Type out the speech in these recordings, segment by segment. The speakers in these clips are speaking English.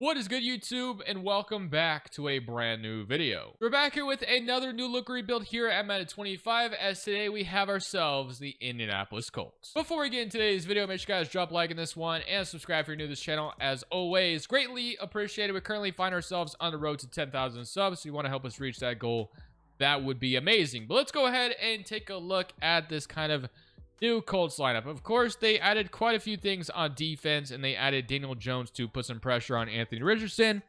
What is good, YouTube, and welcome back to a brand new video. We're back here with another new look rebuild here at Madden 25, as today we have ourselves the Indianapolis Colts. Before we get into today's video, make sure you guys drop a like in this one and subscribe if you're new to this channel. As always, greatly appreciated. We currently find ourselves on the road to 10,000 subs, so you want to help us reach that goal, that would be amazing. But let's go ahead and take a look at this kind of new Colts lineup. Of course, they added quite a few things on defense, and they added Daniel Jones to put some pressure on Anthony Richardson.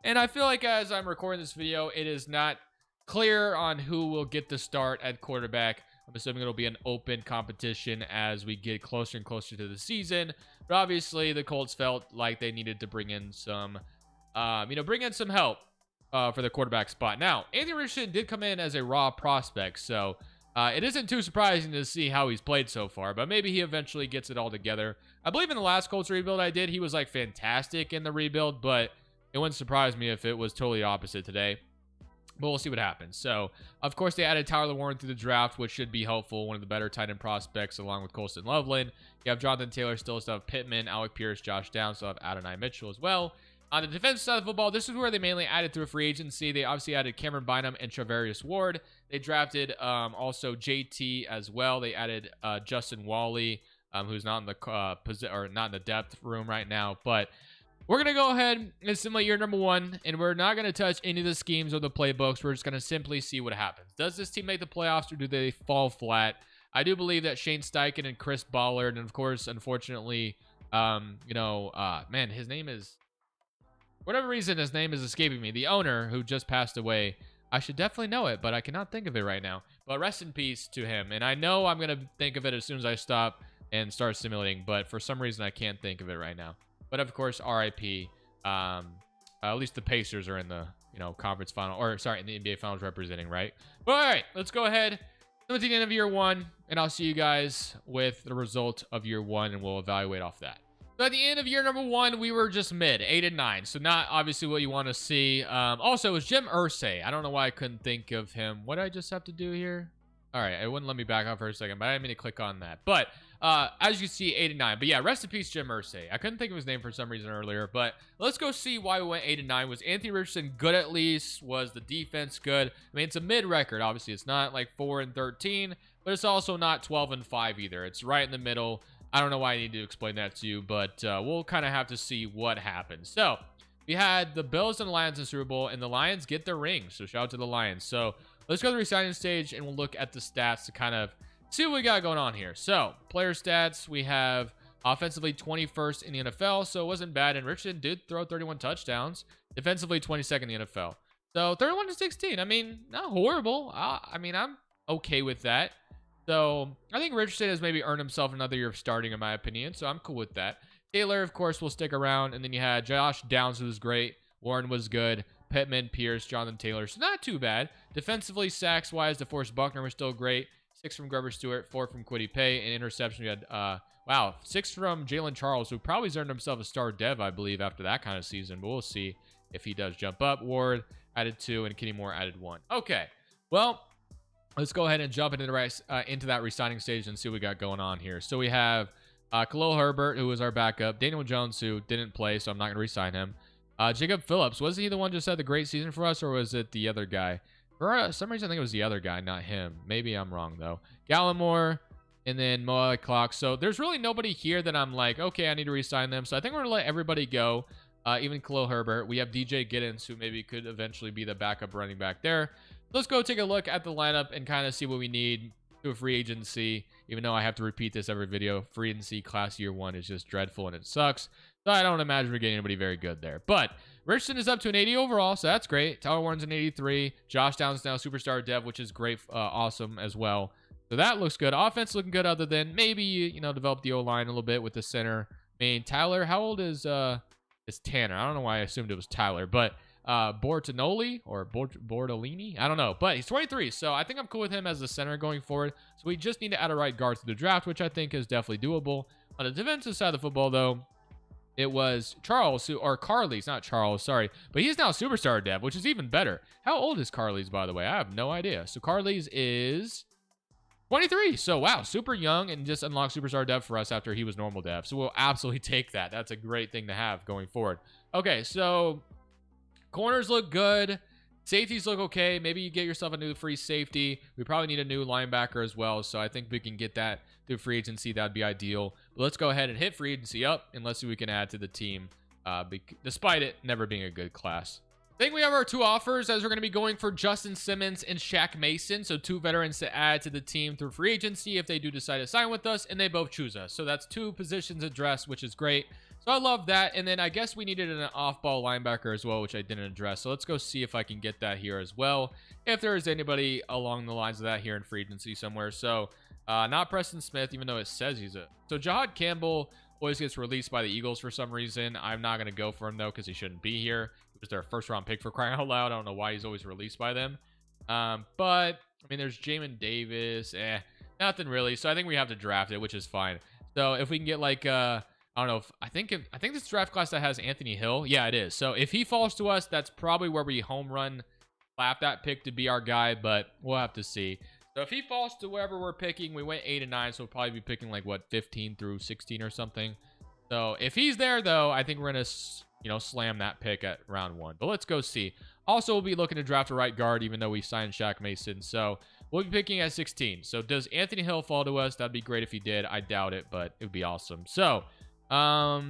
And I feel like as I'm recording this video, it is not clear on who will get the start at quarterback. I'm assuming it'll be an open competition as we get closer and closer to the season. But obviously, the Colts felt like they needed to bring in some, help for the quarterback spot. Now, Anthony Richardson did come in as a raw prospect, so it isn't too surprising to see how he's played so far, but maybe he eventually gets it all together. I believe in the last Colts rebuild I did, he was like fantastic in the rebuild, but it wouldn't surprise me if it was totally opposite today. But we'll see what happens. So, of course, they added Tyler Warren through the draft, which should be helpful. One of the better tight end prospects, along with Colston Loveland. You have Jonathan Taylor, still have Pittman, Alec Pierce, Josh Downs, still have Adonai Mitchell as well. On the defensive side of football, this is where they mainly added through free agency. They obviously added Cameron Bynum and Travarius Ward. They drafted also JT as well. They added Justin Wally, who's not in the not in the depth room right now. But we're gonna go ahead and simulate year number one, and we're not gonna touch any of the schemes or the playbooks. We're just gonna simply see what happens. Does this team make the playoffs, or do they fall flat? I do believe that Shane Steichen and Chris Ballard, and of course, unfortunately, man, his name is. Whatever reason his name is escaping me. The owner who just passed away. I should definitely know it, but I cannot think of it right now. But rest in peace to him. And I know I'm going to think of it as soon as I stop and start simulating, but for some reason I can't think of it right now. But of course, RIP. At least the Pacers are in the, conference final, or sorry, in the NBA finals representing, right? But all right, let's go ahead. At the end of year one, and I'll see you guys with the result of year one, and we'll evaluate off that. So at the end of year number one, we were just mid, 8 and 9. So not obviously what you want to see. Also, it was Jim Irsay. I don't know why I couldn't think of him. What did I just have to do here? All right, it wouldn't let me back off for a second, but I didn't mean to click on that. But as you can see, 8 and 9. But yeah, rest in peace, Jim Irsay. I couldn't think of his name for some reason earlier. But let's go see why we went 8 and 9. Was Anthony Richardson good at least? Was the defense good? I mean, it's a mid record. Obviously, it's not like 4 and 13, but it's also not 12 and 5 either. It's right in the middle. I don't know why I need to explain that to you, but we'll kind of have to see what happens. So we had the Bills and the Lions in the Super Bowl, and the Lions get their rings. So shout out to the Lions. So let's go to the resigning stage, and we'll look at the stats to kind of see what we got going on here. So player stats, we have offensively 21st in the NFL, so it wasn't bad. And Richardson did throw 31 touchdowns. Defensively 22nd in the NFL. So 31 to 16. I mean, not horrible. I mean, I'm okay with that. So I think Richardson has maybe earned himself another year of starting, in my opinion. So I'm cool with that. Taylor, of course, will stick around. And then you had Josh Downs, who was great. Warren was good. Pittman, Pierce, Jonathan Taylor. So not too bad. Defensively, sacks-wise, DeForest Buckner was still great. 6 from Grover Stewart, 4 from Kwity Paye. And interception, we had, 6 from Jalen Charles, who probably has earned himself a star dev, I believe, after that kind of season. But we'll see if he does jump up. Ward added 2, and Kenny Moore added 1. Okay, well, let's go ahead and jump into that re-signing stage and see what we got going on here. So we have Khalil Herbert, who was our backup. Daniel Jones, who didn't play, so I'm not going to re-sign him. Jacob Phillips, was he the one who just had the great season for us, or was it the other guy? For some reason, I think it was the other guy, not him. Maybe I'm wrong, though. Gallimore, and then Moa Clark. So there's really nobody here that I'm like, okay, I need to re-sign them. So I think we're going to let everybody go, even Khalil Herbert. We have DJ Giddens, who maybe could eventually be the backup running back there. Let's go take a look at the lineup and kind of see what we need to a free agency. Even though I have to repeat this every video, free agency class year one is just dreadful and it sucks. So I don't imagine we're getting anybody very good there. But Richardson is up to an 80 overall, so that's great. Tyler Warren's an 83. Josh Downs now superstar dev, which is great, awesome as well. So that looks good. Offense looking good, other than maybe develop the O-line a little bit with the center. I mean, Tyler, how old is Tanner? I don't know why I assumed it was Tyler, but Bortolini or Bortolini, I don't know, but he's 23, so I think I'm cool with him as the center going forward. So we just need to add a right guard to the draft, which I think is definitely doable. On the defensive side of the football, though, it was Charles, or Carly's, not Charles, sorry, but he's now superstar dev, which is even better. How old is Carly's, by the way? I have no idea. So Carly's is 23. So wow, super young, and just unlocked superstar dev for us after he was normal dev. So we'll absolutely take that. That's a great thing to have going forward. Okay, so corners look good. Safeties look okay. Maybe you get yourself a new free safety. We probably need a new linebacker as well. So I think we can get that through free agency. That'd be ideal. But let's go ahead and hit free agency up and let's see what we can add to the team, despite it never being a good class. I think we have our 2 offers as we're going to be going for Justin Simmons and Shaq Mason. So 2 veterans to add to the team through free agency if they do decide to sign with us and they both choose us. So that's 2 positions addressed, which is great. So I love that. And then I guess we needed an off-ball linebacker as well, which I didn't address. So let's go see if I can get that here as well, if there is anybody along the lines of that here in free agency somewhere. So not Preston Smith, even though it says he's a... So Jahad Campbell always gets released by the Eagles for some reason. I'm not going to go for him, though, because he shouldn't be here. He was their first-round pick, for crying out loud. I don't know why he's always released by them. But, I mean, there's Jamin Davis. Nothing really. So I think we have to draft it, which is fine. So if we can get, like... I don't know if I think this draft class that has Anthony Hill. Yeah, it is. So if he falls to us, that's probably where we home run slap that pick to be our guy, but we'll have to see. So if he falls to wherever we're picking, we went 8 and 9, so we'll probably be picking like what 15 through 16 or something. So if he's there though, I think we're gonna slam that pick at round 1. But let's go see. Also, we'll be looking to draft a right guard, even though we signed Shaq Mason. So we'll be picking at 16. So does Anthony Hill fall to us? That'd be great if he did. I doubt it, but it would be awesome. So I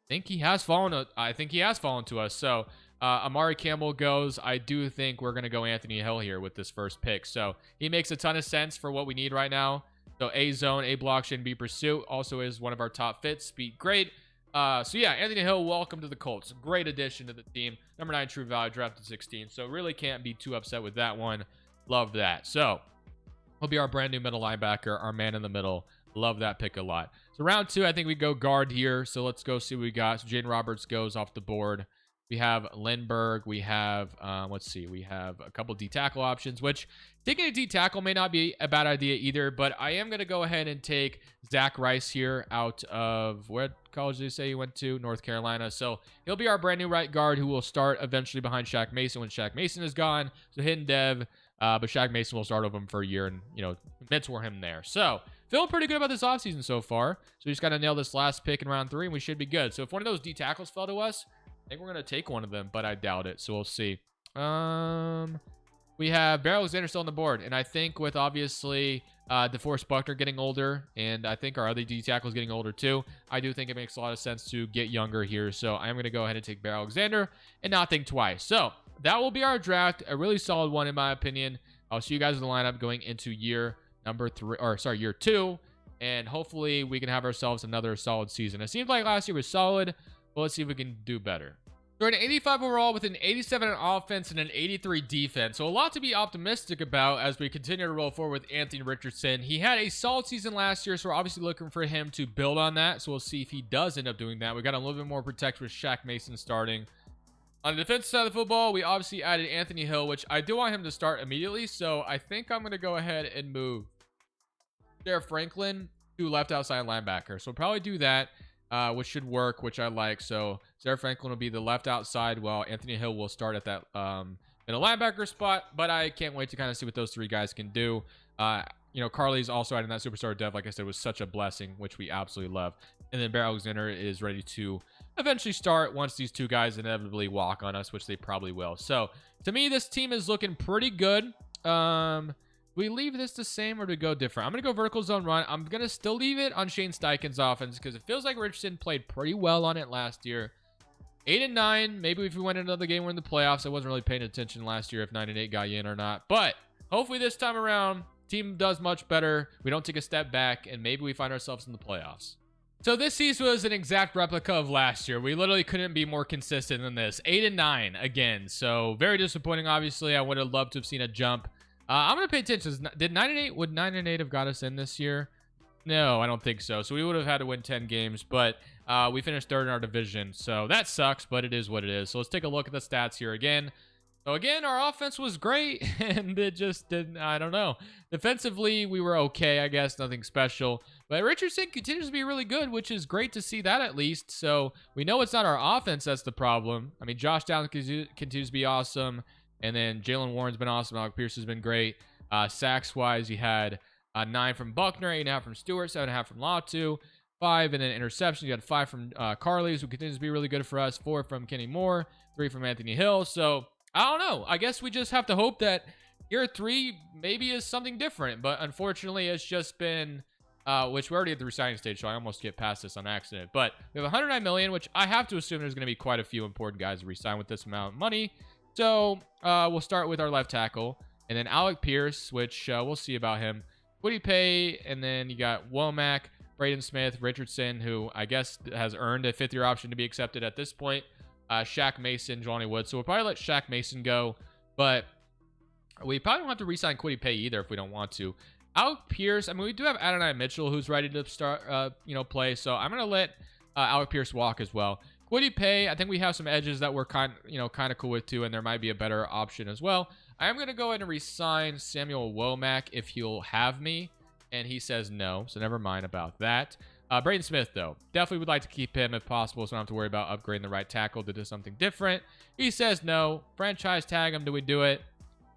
think he has fallen to us. So Amari Campbell goes. I do think we're gonna go Anthony Hill here with this first pick. So he makes a ton of sense for what we need right now. So A zone, A block shouldn't be pursuit. Also is one of our top fits. Speed great. So yeah, Anthony Hill, welcome to the Colts. Great addition to the team. Number 9 true value, drafted 16. So really can't be too upset with that one. Love that. So he'll be our brand new middle linebacker, our man in the middle. Love that pick a lot. So round 2, I think we go guard here. So let's go see what we got. So Jaden Roberts goes off the board. We have Lindbergh. We have, let's see, we have a couple D tackle options, which taking a D tackle may not be a bad idea either, but I am going to go ahead and take Zach Rice here out of, where college did he say he went to? North Carolina. So he'll be our brand new right guard who will start eventually behind Shaq Mason when Shaq Mason is gone. So hidden dev, but Shaq Mason will start over him for a year and, mentor him there. So feeling pretty good about this offseason so far. So we just got to nail this last pick in round 3 and we should be good. So if one of those D tackles fell to us, I think we're going to take one of them, but I doubt it. So we'll see. We have Bear Alexander still on the board. And I think with obviously DeForest Buckner getting older, and I think our other D tackles getting older too, I do think it makes a lot of sense to get younger here. So I'm going to go ahead and take Bear Alexander and not think twice. So that will be our draft. A really solid one in my opinion. I'll see you guys in the lineup going into year 2. And hopefully we can have ourselves another solid season. It seemed like last year was solid. Well, let's see if we can do better. We're an 85 overall with an 87 in offense and an 83 defense. So a lot to be optimistic about as we continue to roll forward with Anthony Richardson. He had a solid season last year, so we're obviously looking for him to build on that. So we'll see if he does end up doing that. We got a little bit more protection with Shaq Mason starting. On the defensive side of the football, we obviously added Anthony Hill, which I do want him to start immediately. So I think I'm going to go ahead and move Jared Franklin to left outside linebacker. So we'll probably do that. Which should work, which I like. So Sarah Franklin will be the left outside, while Anthony Hill will start at that middle linebacker spot. But I can't wait to kind of see what those 3 guys can do. Carly's also adding that superstar dev, like I said, was such a blessing, which we absolutely love. And then Bear Alexander is ready to eventually start once these 2 guys inevitably walk on us, which they probably will. So to me, this team is looking pretty good. We leave this the same or do we go different? I'm going to go vertical zone run. I'm going to still leave it on Shane Steichen's offense because it feels like Richardson played pretty well on it last year. 8 and 9. Maybe if we win another game, we're in the playoffs. I wasn't really paying attention last year if 9 and 8 got you in or not. But hopefully this time around, team does much better. We don't take a step back, and maybe we find ourselves in the playoffs. So this season was an exact replica of last year. We literally couldn't be more consistent than this. 8 and 9 again. So very disappointing, obviously. I would have loved to have seen a jump. I'm going to pay attention. Did 9 and 8, would 9 and 8 have got us in this year? No, I don't think so. So we would have had to win 10 games, but we finished 3rd in our division. So that sucks, but it is what it is. So let's take a look at the stats here again. So again, our offense was great, and it just didn't, I don't know. Defensively, we were okay, I guess, nothing special. But Richardson continues to be really good, which is great to see that at least. So we know it's not our offense that's the problem. I mean, Josh Downs continues to be awesome. And then Jalen Warren's been awesome. Alec Pierce has been great. Sacks-wise, you had 9 from Buckner, 8.5 from Stewart, 7.5 from Latu. 5, and then interceptions. You got 5 from Carly's, who continues to be really good for us. 4 from Kenny Moore. 3 from Anthony Hill. So, I don't know. I guess we just have to hope that year 3 maybe is something different. But unfortunately, it's just been... which we're already at the resigning stage, so I almost get past this on accident. But we have 109 million, which I have to assume there's going to be quite a few important guys to resign with this amount of money. So we'll start with our left tackle, and then Alec Pierce, which we'll see about him. Woody Pay, and then you got Womack, Braden Smith, Richardson, who I guess has earned a 5th-year option to be accepted at this point. Shaq Mason, Johnny Wood. So we'll probably let Shaq Mason go, but we probably don't have to resign Quiddy Pay either if we don't want to. Alec Pierce, I mean, we do have Adonai Mitchell, who's ready to start, play. So I'm going to let Alec Pierce walk as well. Quiddy Pay, I think we have some edges that we're kind of cool with too, and there might be a better option as well. I am going to go ahead and resign Samuel Womack if he'll have me, and he says no, so never mind about that. Braden Smith, though, definitely would like to keep him if possible, so I don't have to worry about upgrading the right tackle to do something different. He says no. Franchise tag him. Do we do it?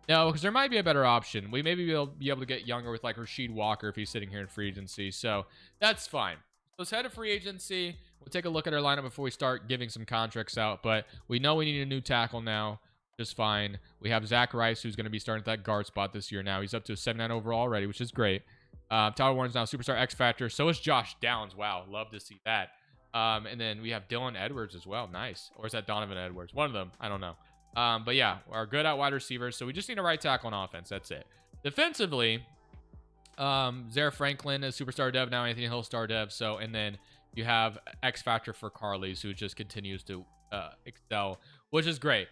No, because there might be a better option. We maybe be able to get younger with like Rasheed Walker if he's sitting here in free agency. So that's fine. Let's head to free agency. We'll take a look at our lineup before we start giving some contracts out. But we know we need a new tackle now. Just fine. We have Zach Rice, who's going to be starting at that guard spot this year now. He's up to a 79 overall already, which is great. Tyler Warren's now Superstar X Factor. So is Josh Downs. Wow, love to see that. And then we have Dylan Edwards as well. Nice. Or is that Donovan Edwards? One of them. I don't know. But yeah, we're good at wide receivers, so we just need a right tackle on offense. That's it. Defensively, Zaire Franklin is superstar dev now, Anthony Hill star dev. So, and then you have X Factor for Carly's, who just continues to excel, which is great.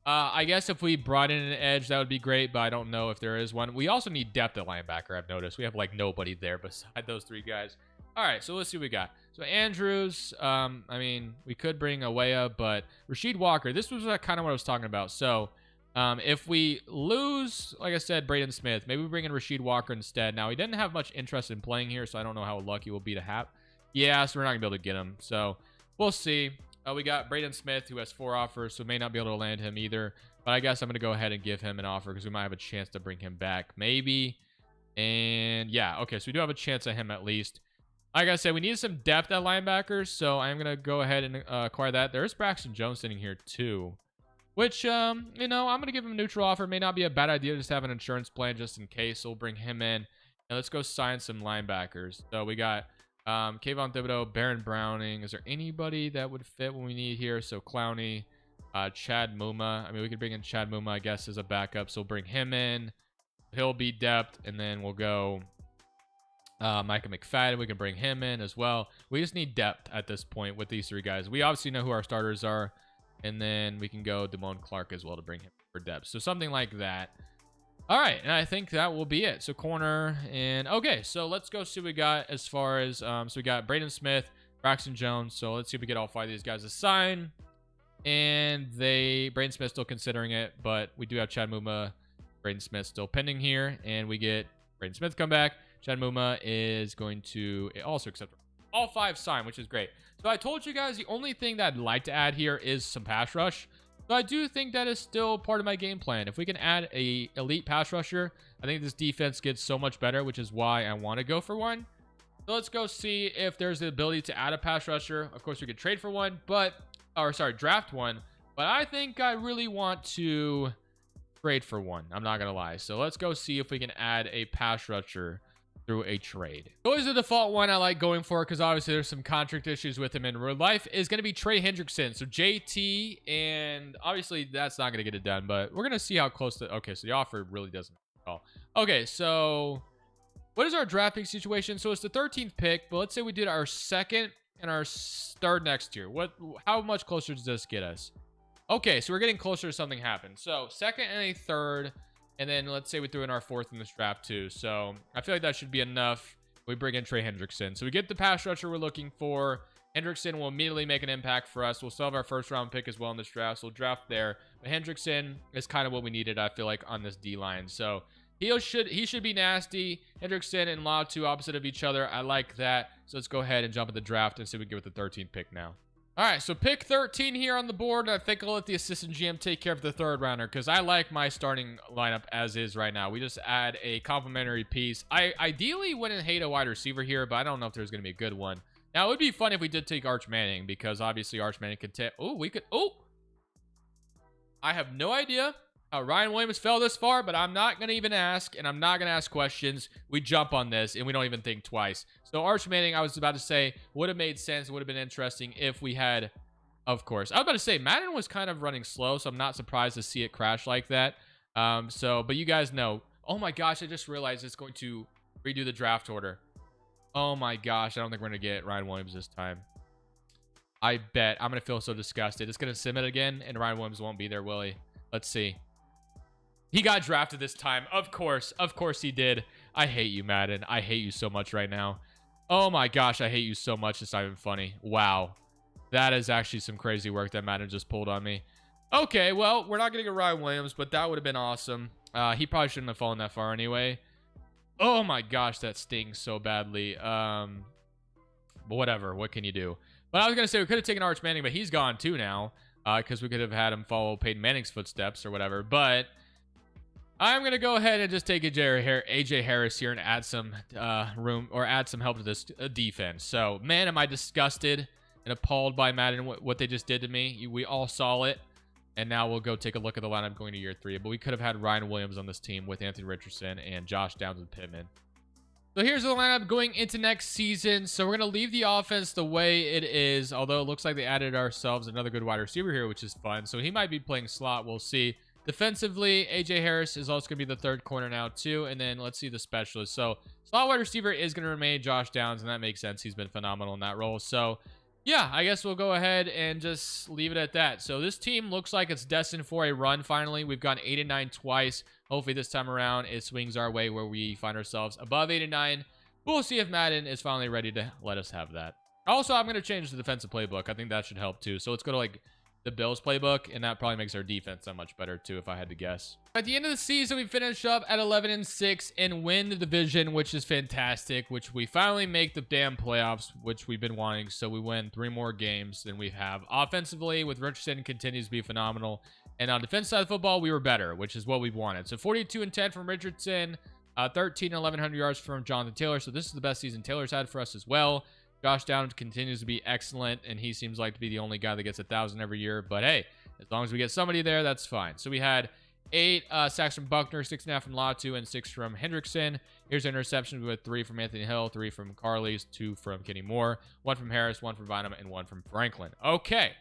I guess if we brought in an edge, that would be great, but I don't know if there is one. We also need depth at linebacker, I've noticed. We have like nobody there beside those 3 guys. All right, so let's see what we got. So Andrews, I mean, we could bring Awaya, but Rasheed Walker, this was kind of what I was talking about. So if we lose, like I said, Braden Smith, maybe we bring in Rasheed Walker instead. Now, he didn't have much interest in playing here, so I don't know how lucky we'll be to have. Yeah, so we're not going to be able to get him. So we'll see. We got Braden Smith, who has 4 offers, so may not be able to land him either. But I guess I'm going to go ahead and give him an offer because we might have a chance to bring him back, maybe. And yeah, okay, so we do have a chance at him at least. Like I said, we need some depth at linebackers, so I'm going to go ahead and acquire that. There's Braxton Jones sitting here too, which, I'm going to give him a neutral offer. May not be a bad idea to just have an insurance plan just in case. So we'll bring him in. And let's go sign some linebackers. So we got Kayvon Thibodeau, Baron Browning. Is there anybody that would fit what we need here? So Clowney, Chad Muma. I mean, we could bring in Chad Muma, I guess, as a backup. So we'll bring him in. He'll be depth, and then we'll go Micah McFadden. We can bring him in as well. We just need depth at this point with these 3 guys. We obviously know who our starters are, and then we can go Damone Clark as well to bring him for depth. So something like that. All right, and I think that will be it. So corner, and okay, so let's go see what we got as far as, so we got Braden Smith, Braxton Jones. So let's see if we get all 5 of these guys to sign. And Braden Smith's still considering it, but we do have Chad Muma, Braden Smith still pending here, and we get Braden Smith come back. Chad Muma is going to also accept all 5 sign, which is great. So I told you guys the only thing that I'd like to add here is some pass rush. So I do think that is still part of my game plan. If we can add a elite pass rusher, I think this defense gets so much better, which is why I want to go for one. So let's go see if there's the ability to add a pass rusher. Of course, we could trade for one, draft one. But I think I really want to trade for one. I'm not going to lie. So let's go see if we can add a pass rusher through a trade. Always the default one I like going for because obviously there's some contract issues with him in real life is going to be Trey Hendrickson. So JT, and obviously that's not going to get it done, but we're going to see how close to, okay, so the offer really doesn't call. Okay, so what is our draft pick situation? So it's the 13th pick, but let's say we did our 2nd and our 3rd next year. How much closer does this get us? Okay, so we're getting closer to something happen. So 2nd and a 3rd. And then let's say we threw in our 4th in this draft too. So I feel like that should be enough. We bring in Trey Hendrickson. So we get the pass rusher we're looking for. Hendrickson will immediately make an impact for us. We'll still have our 1st round pick as well in this draft. So we'll draft there. But Hendrickson is kind of what we needed, I feel like, on this D-line. So he should be nasty. Hendrickson and Latu opposite of each other. I like that. So let's go ahead and jump at the draft and see what we get with the 13th pick now. All right, so pick 13 here on the board. I think I'll let the assistant GM take care of the 3rd rounder because I like my starting lineup as is right now. We just add a complementary piece. I ideally wouldn't hate a wide receiver here, but I don't know if there's going to be a good one. Now, it would be fun if we did take Arch Manning, because obviously Arch Manning could take... Oh, we could... Oh! I have no idea how Ryan Williams fell this far, but I'm not going to even ask, and I'm not going to ask questions. We jump on this, and we don't even think twice. So Arch Manning, I was about to say, would have made sense. It would have been interesting if we had... Of course. I was about to say, Madden was kind of running slow, so I'm not surprised to see it crash like that. But you guys know. Oh my gosh, I just realized it's going to redo the draft order. Oh my gosh, I don't think we're going to get Ryan Williams this time. I bet. I'm going to feel so disgusted. It's going to submit again, and Ryan Williams won't be there, will he? Let's see. He got drafted this time. Of course. Of course he did. I hate you, Madden. I hate you so much right now. Oh my gosh, I hate you so much. It's not even funny. Wow. That is actually some crazy work that Madden just pulled on me. Okay, well, we're not going to get Ryan Williams, but that would have been awesome. He probably shouldn't have fallen that far anyway. Oh my gosh, that stings so badly. But whatever. What can you do? But I was going to say we could have taken Arch Manning, but he's gone too now. Because we could have had him follow Peyton Manning's footsteps or whatever. But I'm going to go ahead and just take AJ Harris here and add some room or add some help to this defense. So, man, am I disgusted and appalled by Madden, what they just did to me. We all saw it. And now we'll go take a look at the lineup going to year 3. But we could have had Ryan Williams on this team with Anthony Richardson and Josh Downs and Pittman. So here's the lineup going into next season. So we're going to leave the offense the way it is. Although it looks like they added ourselves another good wide receiver here, which is fun. So he might be playing slot. We'll see. Defensively, AJ Harris is also going to be the third corner now too. And then let's see the specialist. So slot wide receiver is going to remain Josh Downs. And that makes sense. He's been phenomenal in that role. So yeah, I guess we'll go ahead and just leave it at that. So this team looks like it's destined for a run finally. We've gone 8-9 twice. Hopefully this time around it swings our way where we find ourselves above 8-9. We'll see if Madden is finally ready to let us have that. Also, I'm going to change the defensive playbook. I think that should help too. So let's go to like the Bills playbook, and that probably makes our defense that much better too, if I had to guess. At the end of the season, we finish up at 11-6 and win the division, which is fantastic, which we finally make the damn playoffs, which we've been wanting. So we win 3 more games than we have. Offensively, with Richardson, continues to be phenomenal. And on defense side of football, we were better, which is what we wanted. So 42-10 from Richardson, 13 and 1,100 yards from Jonathan Taylor. So this is the best season Taylor's had for us as well. Josh Downs continues to be excellent, and he seems like to be the only guy that gets 1,000 every year. But hey, as long as we get somebody there, that's fine. So we had 8 sacks from Buckner, 6.5 from Latu, and 6 from Hendrickson. Here's an interception with 3 from Anthony Hill, 3 from Carles, 2 from Kenny Moore, 1 from Harris, 1 from Bynum, and 1 from Franklin. Okay,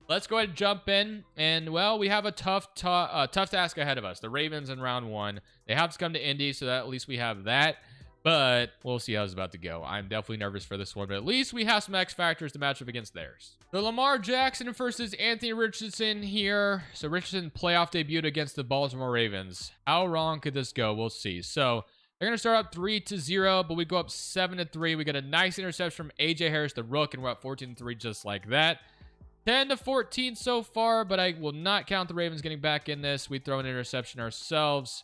let's go ahead and jump in. And, well, we have a tough task ahead of us. The Ravens in round 1. They have to come to Indy, so that at least we have that. But we'll see how it's about to go. I'm definitely nervous for this one, but at least we have some X factors to match up against theirs. So Lamar Jackson versus Anthony Richardson here. So Richardson playoff debuted against the Baltimore Ravens. How wrong could this go? We'll see. So they're going to start up 3-0, but we go up 7-3. We get a nice interception from AJ Harris, the rook, and we're up 14-3 just like that. 10-14 so far, but I will not count the Ravens getting back in this. We throw an interception ourselves.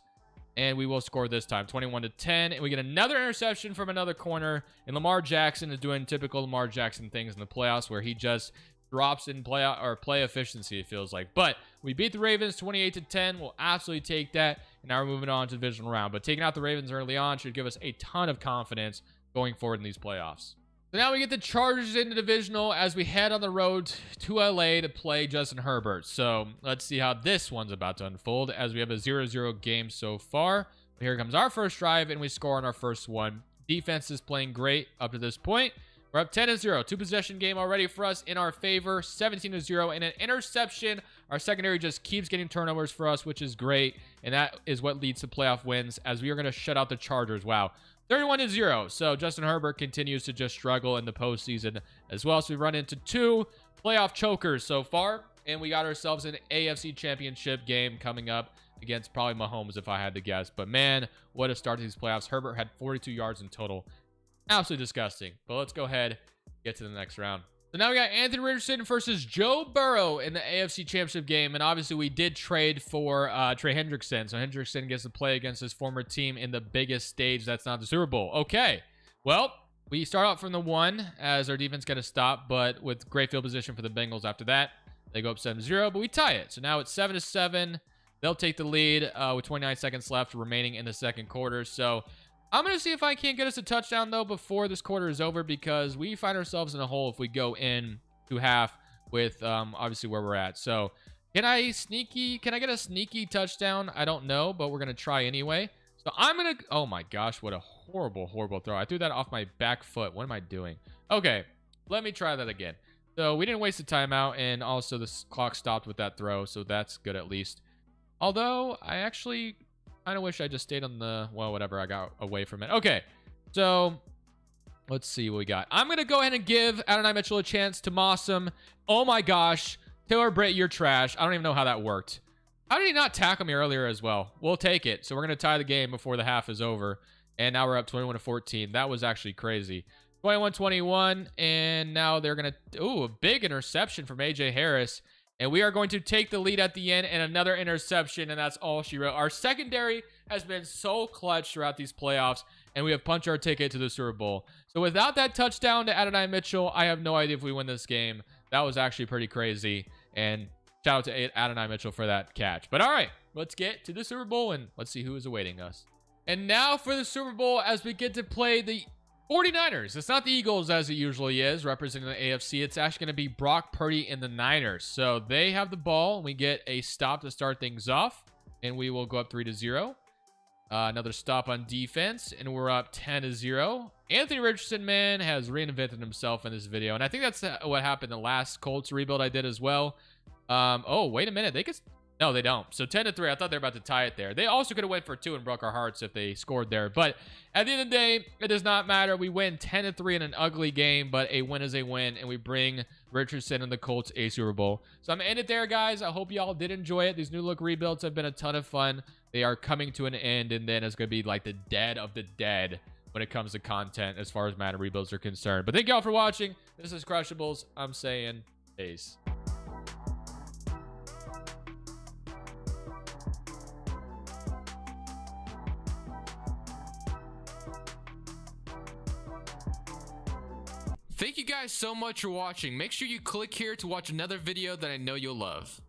And we will score this time, 21-10. And we get another interception from another corner. And Lamar Jackson is doing typical Lamar Jackson things in the playoffs where he just drops in play efficiency, it feels like. But we beat the Ravens 28-10. We'll absolutely take that. And now we're moving on to the divisional round. But taking out the Ravens early on should give us a ton of confidence going forward in these playoffs. So now we get the Chargers in the divisional as we head on the road to LA to play Justin Herbert. So let's see how this one's about to unfold as we have a 0-0 game so far. Here comes our first drive and we score on our first one. Defense is playing great up to this point. We're up 10-0. 2-possession game already for us in our favor. 17-0 and an interception. Our secondary just keeps getting turnovers for us, which is great. And that is what leads to playoff wins as we are going to shut out the Chargers. Wow. 31-0. So Justin Herbert continues to just struggle in the postseason as well. So we run into 2 playoff chokers so far. And we got ourselves an AFC championship game coming up against probably Mahomes if I had to guess. But man, what a start to these playoffs. Herbert had 42 yards in total. Absolutely disgusting. But let's go ahead and get to the next round. So now we got Anthony Richardson versus Joe Burrow in the AFC Championship game. And obviously we did trade for Trey Hendrickson. So Hendrickson gets to play against his former team in the biggest stage that's not the Super Bowl. Okay. Well, we start out from the 1 as our defense got to stop. But with great field position for the Bengals after that. They go up 7-0, but we tie it. So now it's 7-7. They'll take the lead with 29 seconds left remaining in the second quarter. So I'm going to see if I can't get us a touchdown, though, before this quarter is over, because we find ourselves in a hole if we go in to half with obviously where we're at. So can I get a sneaky touchdown? I don't know, but we're going to try anyway. So I'm going to, oh my gosh, what a horrible, horrible throw. I threw that off my back foot. What am I doing? Okay, let me try that again. So we didn't waste a timeout, and also the clock stopped with that throw, so that's good at least. Although, I actually kind of wish I just stayed on the, well, whatever, I got away from it. Okay, so let's see what we got. I'm going to go ahead and give Adonai Mitchell a chance to moss him. Oh my gosh, Taylor Britt, you're trash. I don't even know how that worked. How did he not tackle me earlier as well? We'll take it. So we're going to tie the game before the half is over, and now we're up 21-14. That was actually crazy. 21-21, and now they're going to, ooh, a big interception from A.J. Harris, and we are going to take the lead at the end, and another interception, and that's all she wrote. Our secondary has been so clutch throughout these playoffs, and we have punched our ticket to the Super Bowl. So without that touchdown to Adonai Mitchell, I have no idea if we win this game. That was actually pretty crazy, and shout out to Adonai Mitchell for that catch. But all right, let's get to the Super Bowl, and let's see who is awaiting us. And now for the Super Bowl, as we get to play the 49ers. It's not the Eagles as it usually is, representing the AFC. It's actually going to be Brock Purdy and the Niners. So they have the ball, and we get a stop to start things off, and we will go up 3-0. Another stop on defense, and we're up 10-0. Anthony Richardson, man, has reinvented himself in this video, and I think that's what happened the last Colts rebuild I did as well. Oh, wait a minute. They could... No, they don't. So 10-3. I thought they were about to tie it there. They also could have went for 2 and broke our hearts if they scored there. But at the end of the day, it does not matter. We win 10-3 in an ugly game, but a win is a win, and we bring Richardson and the Colts a Super Bowl. So I'm going to end it there, guys. I hope y'all did enjoy it. These new look rebuilds have been a ton of fun. They are coming to an end, and then it's going to be like the dead of the dead when it comes to content as far as Madden rebuilds are concerned. But thank y'all for watching. This is Crushables. I'm saying peace. Thank you guys so much for watching. Make sure you click here to watch another video that I know you'll love.